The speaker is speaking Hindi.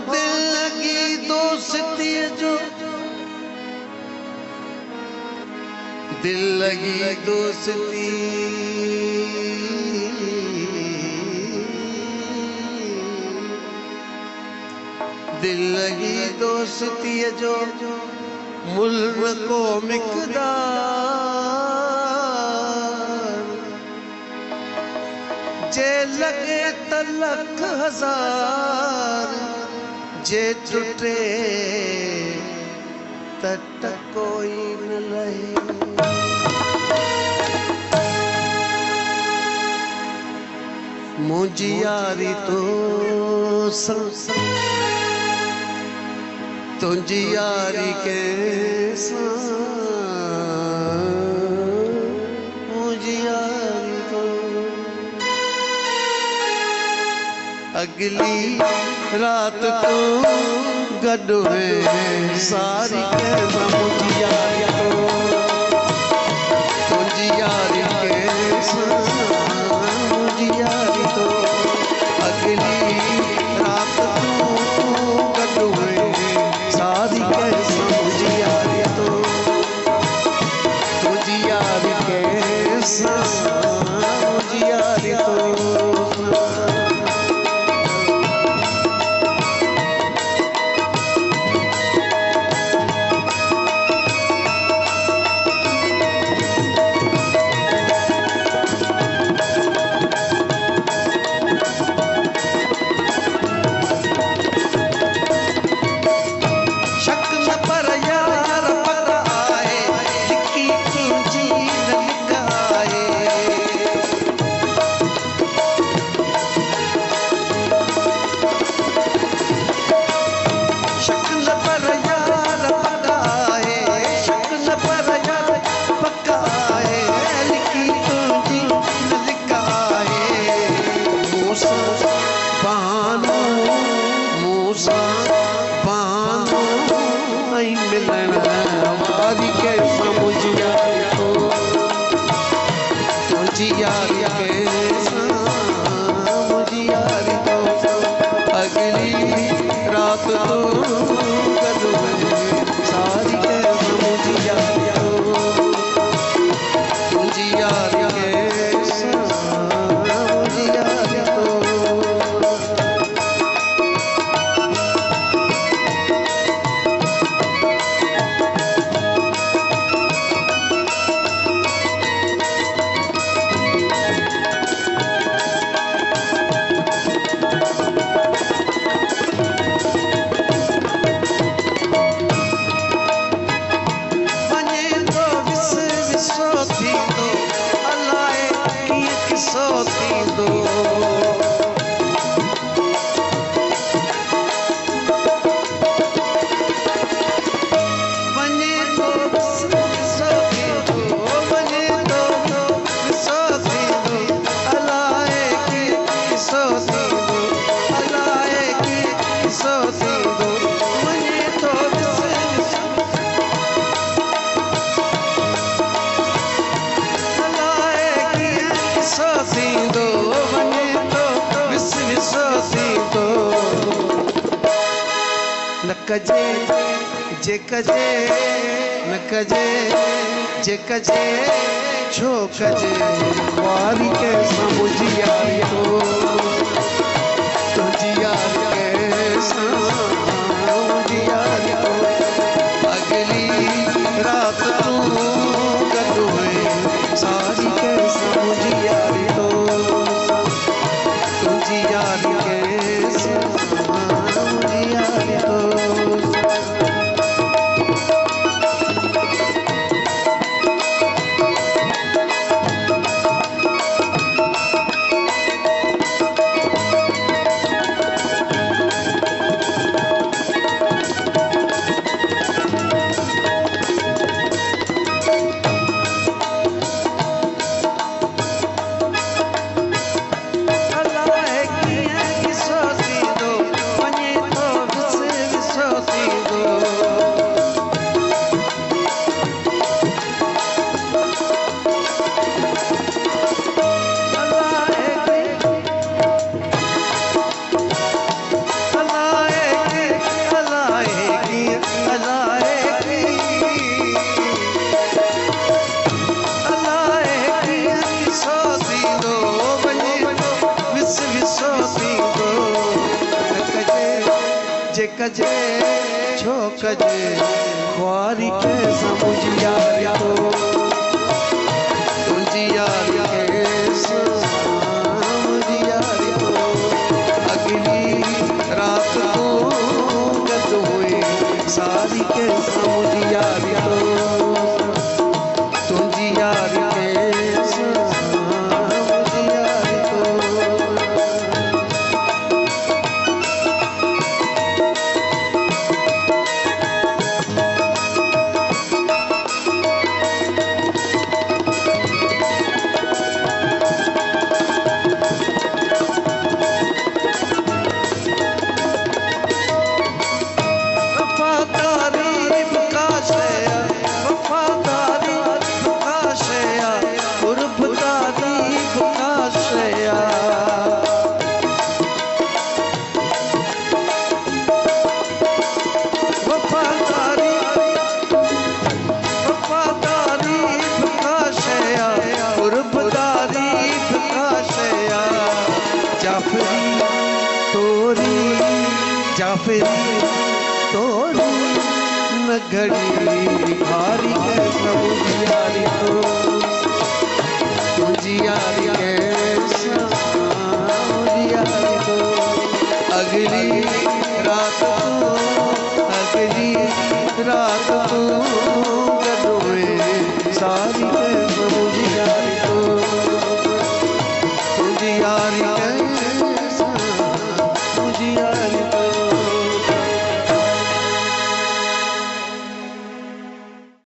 दिल लगी दोस्ती जो, दिल लगी दोस्ती, दिल लगी दोस्ती जो मुल्क को मिकदार, जे लगे तलक हजार, जे टूटे तट कोई न लहे। मुझी यारी तो तुझी यारी के मुझी यारी तो अगली रात को गडो है सारी के मुझी यारी तो तुझी यारी के मुझी यारी तो अगली रात को गडो है सारी के मुझी यारी तो तुझी यारी के मुझी यारी तो कजे जे कजे न कजे जे कजे छो कजे वारी के मुझी यारी तो तुझी यारी के मुझी यारी तो अगली रात तू गडो है सारी के मुझी यारी तो तुझी यारी के मुझी यारी तो जे कजे छो कजे ख्वारी के समझ यारी तो तुझी यारी के समझ यारी तो अगली रात को गत हुई सारी के समझ यारी तो तुझी यारी के समझ यारी तो जाफरी तोरी न घड़ी भारी के समझ यारी तो तुझी यारी के समझ यारी तो अगली रात को गदोए सारी के समझ यारी तो तुझी यारी